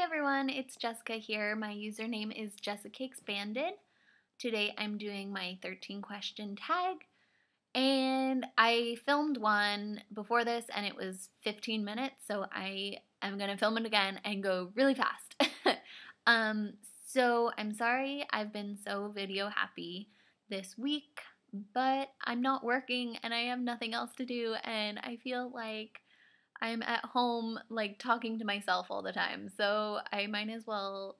everyone, it's Jessica here. My username is Jessica Expanded. Today I'm doing my 13 question tag, and I filmed one before this and it was 15 minutes, so I am going to film it again and go really fast. So I'm sorry I've been so video happy this week, but I'm not working and I have nothing else to do, and I feel like I'm at home, like, talking to myself all the time, so I might as well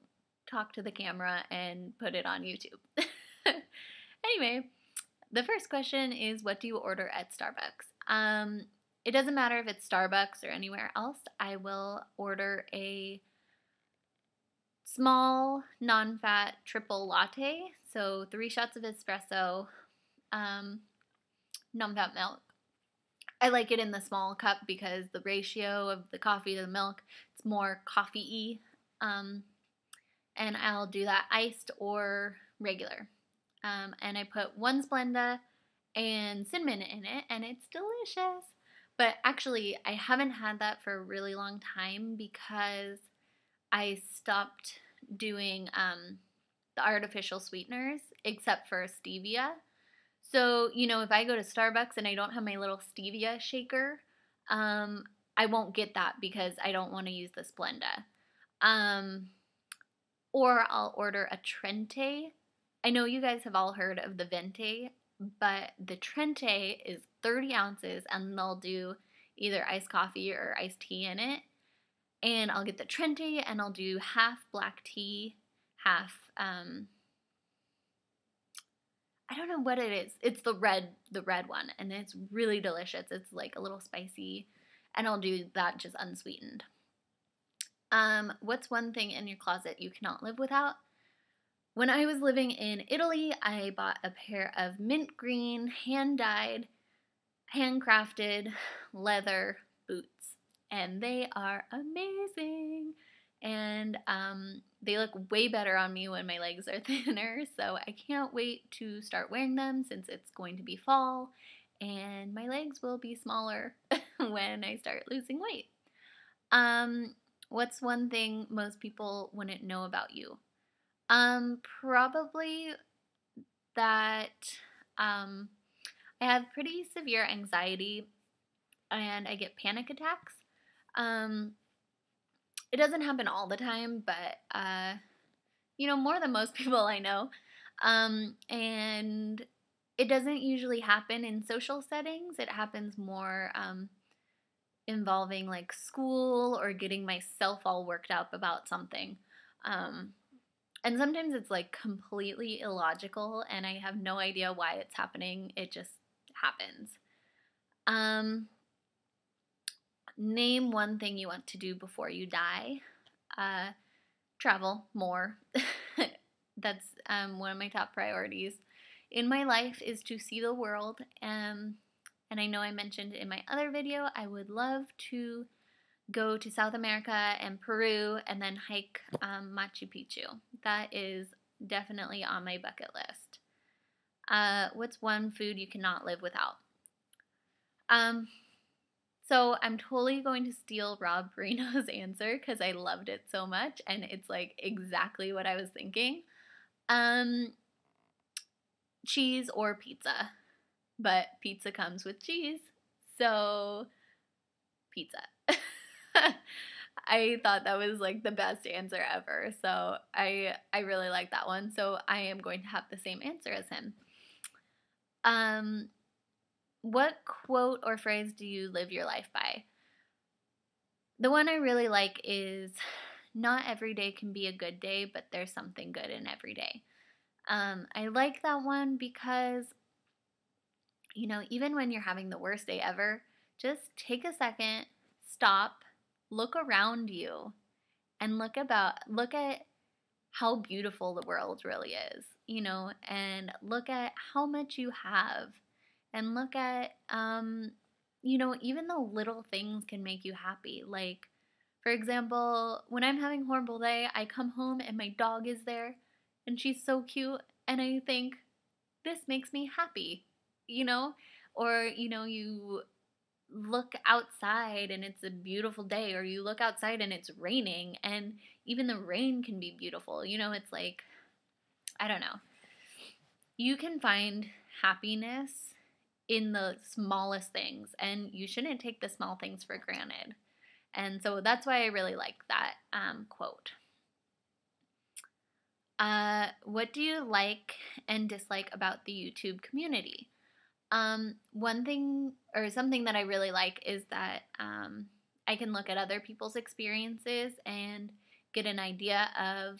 talk to the camera and put it on YouTube. Anyway, the first question is, what do you order at Starbucks? It doesn't matter if it's Starbucks or anywhere else. I will order a small, non-fat triple latte, so 3 shots of espresso, non-fat milk. I like it in the small cup because the ratio of the coffee to the milk, it's more coffee-y. And I'll do that iced or regular. And I put 1 Splenda and cinnamon in it, and it's delicious. But actually, I haven't had that for a really long time because I stopped doing the artificial sweeteners, except for stevia. So, if I go to Starbucks and I don't have my little stevia shaker, I won't get that because I don't want to use the Splenda. Or I'll order a Trente. I know you guys have all heard of the Venti, but the Trente is 30 ounces and they'll do either iced coffee or iced tea in it. And I'll get the Trente and I'll do half black tea, half, I don't know what it is. It's the red one, and it's really delicious. It's like a little spicy, and I'll do that just unsweetened. What's one thing in your closet you cannot live without? When I was living in Italy, I bought a pair of mint green, hand-dyed, handcrafted leather boots, and they are amazing. And they look way better on me when my legs are thinner, so I can't wait to start wearing them since it's going to be fall and my legs will be smaller when I start losing weight. What's one thing most people wouldn't know about you? Probably that I have pretty severe anxiety and I get panic attacks. It doesn't happen all the time, but, more than most people I know. And it doesn't usually happen in social settings. It happens more involving, like, school or getting myself all worked up about something. And sometimes it's, like, completely illogical, and I have no idea why it's happening. It just happens. Name one thing you want to do before you die. Travel more. That's one of my top priorities in my life, is to see the world. And I know I mentioned in my other video, I would love to go to South America and Peru and then hike Machu Picchu. That is definitely on my bucket list. What's one food you cannot live without? So I'm totally going to steal Rob Perino's answer because I loved it so much and it's like exactly what I was thinking. Cheese or pizza, but pizza comes with cheese, so pizza. I thought that was like the best answer ever, so I really like that one, so I am going to have the same answer as him. What quote or phrase do you live your life by? The one I really like is, not every day can be a good day, but there's something good in every day. I like that one because, even when you're having the worst day ever, just take a second, stop, look around you, and look at how beautiful the world really is, and look at how much you have. And look at, even the little things can make you happy. Like, for example, when I'm having a horrible day, I come home and my dog is there and she's so cute. And I think, this makes me happy, Or, you look outside and it's a beautiful day, or you look outside and it's raining, and even the rain can be beautiful. You know, it's like, I don't know. You can find happiness in the smallest things, and you shouldn't take the small things for granted. And so that's why I really like that quote. What do you like and dislike about the YouTube community? One thing or something that I really like is that I can look at other people's experiences and get an idea of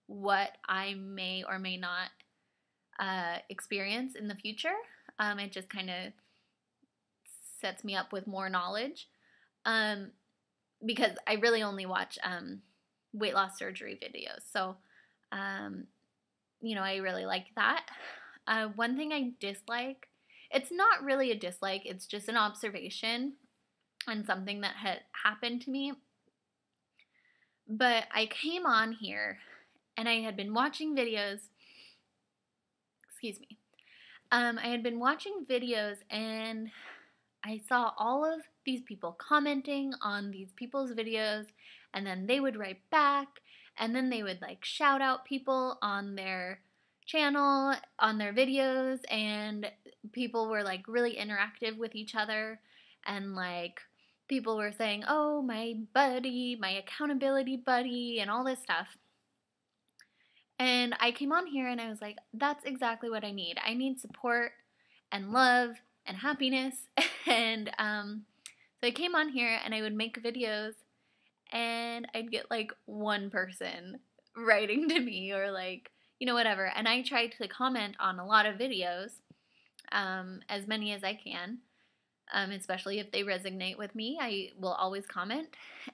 what I may or may not experience in the future. It just kind of sets me up with more knowledge because I really only watch weight loss surgery videos. So, I really like that. One thing I dislike, it's not really a dislike, it's just an observation and something that had happened to me. But I came on here and I had been watching videos. Excuse me. I had been watching videos and I saw all of these people commenting on these people's videos, and then they would write back, and then they would like shout out people on their channel, on their videos, and people were like really interactive with each other, and like people were saying, oh, my buddy, my accountability buddy, and all this stuff. And I came on here and I was like, that's exactly what I need. I need support and love and happiness. And so I came on here and I would make videos and I'd get like one person writing to me or like, whatever. And I try to comment on a lot of videos, as many as I can. Especially if they resonate with me, I will always comment.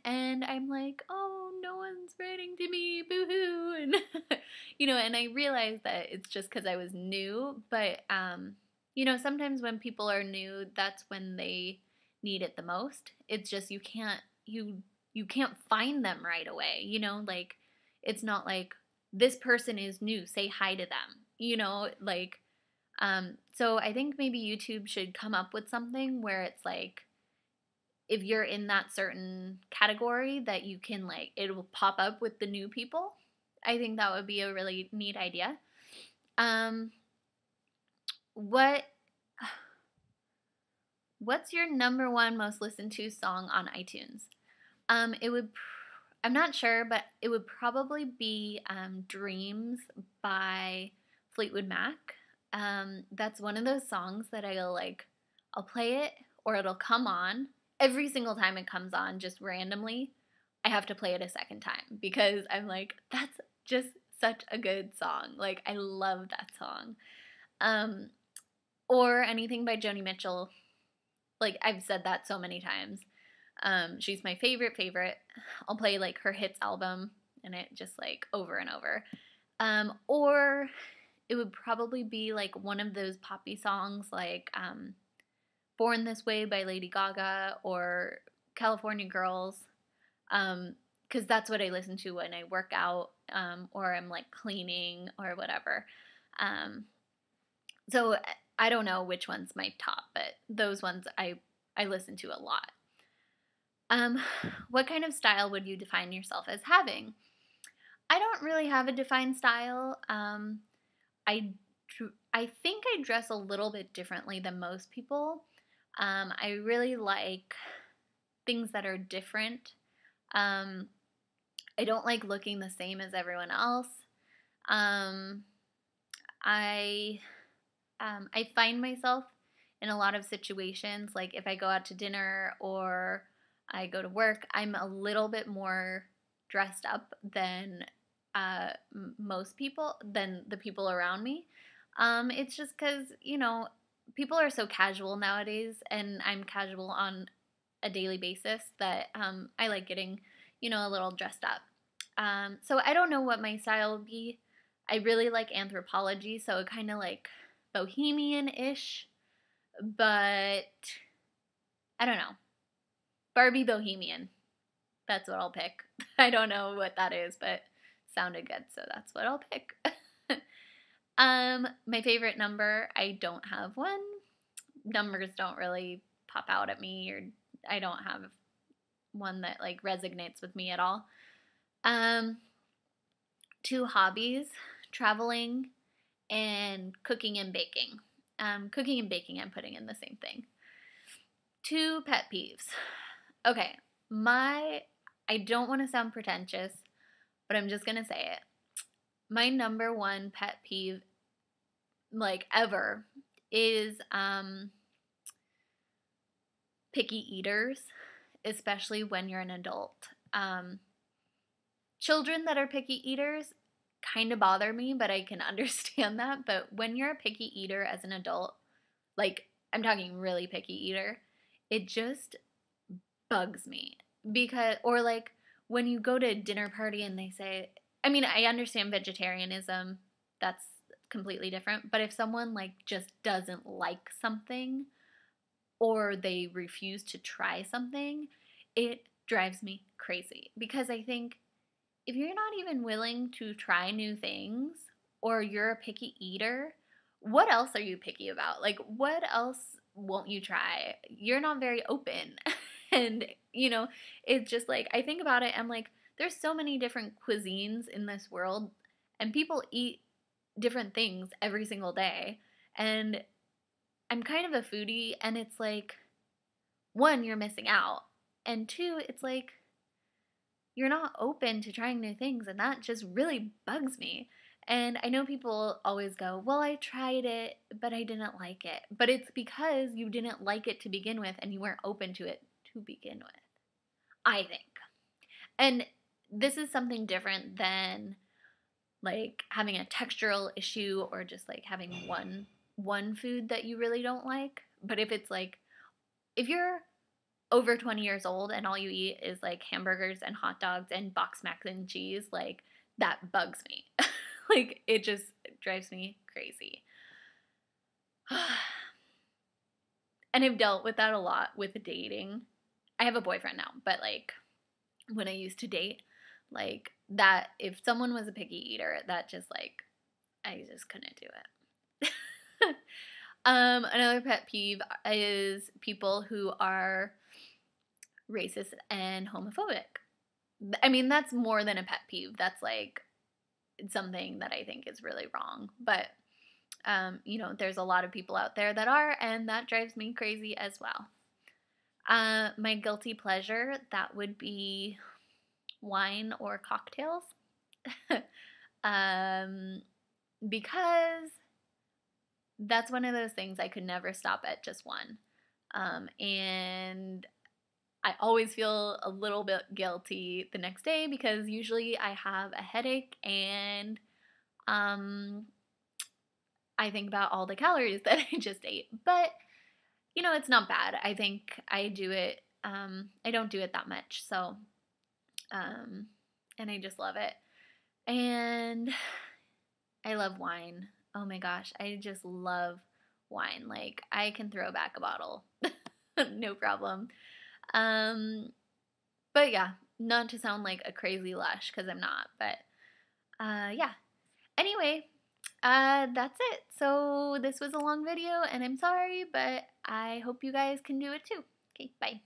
And I'm like, oh, no one's writing to me, boo-hoo. And, and I realize that it's just because I was new. But, sometimes when people are new, that's when they need it the most. It's just you can't find them right away, like it's not like this person is new, say hi to them, like so I think maybe YouTube should come up with something where it's like if you're in that certain category that you can like it will pop up with the new people. I think that would be a really neat idea. What's your number one most listened to song on iTunes? I'm not sure, but it would probably be Dreams by Fleetwood Mac. That's one of those songs that I'll play it or it'll come on. Every single time it comes on, just randomly, I have to play it a second time because I'm like, that's just such a good song. Like, I love that song. Or anything by Joni Mitchell. Like, I've said that so many times. She's my favorite. I'll play like her hits album and it just like over and over. Or it would probably be like one of those poppy songs like Born This Way by Lady Gaga or California Girls, because that's what I listen to when I work out or I'm like cleaning or whatever. So I don't know which one's my top, but those ones I listen to a lot. What kind of style would you define yourself as having? I don't really have a defined style. I think I dress a little bit differently than most people. I really like things that are different. I don't like looking the same as everyone else. I find myself in a lot of situations, like if I go out to dinner or I go to work, I'm a little bit more dressed up than most people, than the people around me. It's just because, people are so casual nowadays, and I'm casual on a daily basis that I like getting, a little dressed up. So I don't know what my style would be. I really like Anthropologie, so kind of like bohemian-ish, but I don't know. Barbie Bohemian. That's what I'll pick. I don't know what that is, but sounded good, so that's what I'll pick. My favorite number, I don't have one. numbers don't really pop out at me, or I don't have one that like resonates with me at all. 2 hobbies: traveling and cooking and baking. Cooking and baking I'm putting in the same thing. 2 pet peeves. Okay, I don't want to sound pretentious, but I'm just going to say it. My number 1 pet peeve, like ever, is picky eaters, especially when you're an adult. Children that are picky eaters kind of bother me, but I can understand that. But when you're a picky eater as an adult, like I'm talking really picky eater, it just bugs me. Because, or like when you go to a dinner party and they say, I mean, I understand vegetarianism, that's completely different. But if someone like just doesn't like something, or they refuse to try something, it drives me crazy. Because I think if you're not even willing to try new things, or you're a picky eater, what else are you picky about? Like, what else won't you try? You're not very open. And, you know, it's just like, I think about it, I'm like, there's so many different cuisines in this world, and people eat different things every single day. And I'm kind of a foodie, and it's like, 1, you're missing out. And 2, it's like, you're not open to trying new things, and that just really bugs me. And I know people always go, well, I tried it, but I didn't like it. But it's because you didn't like it to begin with, and you weren't open to it to begin with, I think. And this is something different than like having a textural issue, or just like having one food that you really don't like. But if it's like, if you're over 20 years old and all you eat is like hamburgers and hot dogs and box mac and cheese, like that bugs me. Like it just drives me crazy. And I've dealt with that a lot with dating. I have a boyfriend now, but like when I used to date, like that, if someone was a picky eater, that just like, I just couldn't do it. Another pet peeve is people who are racist and homophobic. I mean, that's more than a pet peeve. That's like something that I think is really wrong. But, you know, there's a lot of people out there that are, and that drives me crazy as well. My guilty pleasure, that would be wine or cocktails. Because that's one of those things I could never stop at just one. And I always feel a little bit guilty the next day, because usually I have a headache, and I think about all the calories that I just ate. But, you know, it's not bad. I think I do it, I don't do it that much. So, and I just love it. And I love wine. Oh my gosh, I just love wine. Like, I can throw back a bottle. No problem. But yeah, not to sound like a crazy lush, because I'm not, but, yeah. Anyway, that's it. So this was a long video, and I'm sorry, but I hope you guys can do it too. Okay, bye.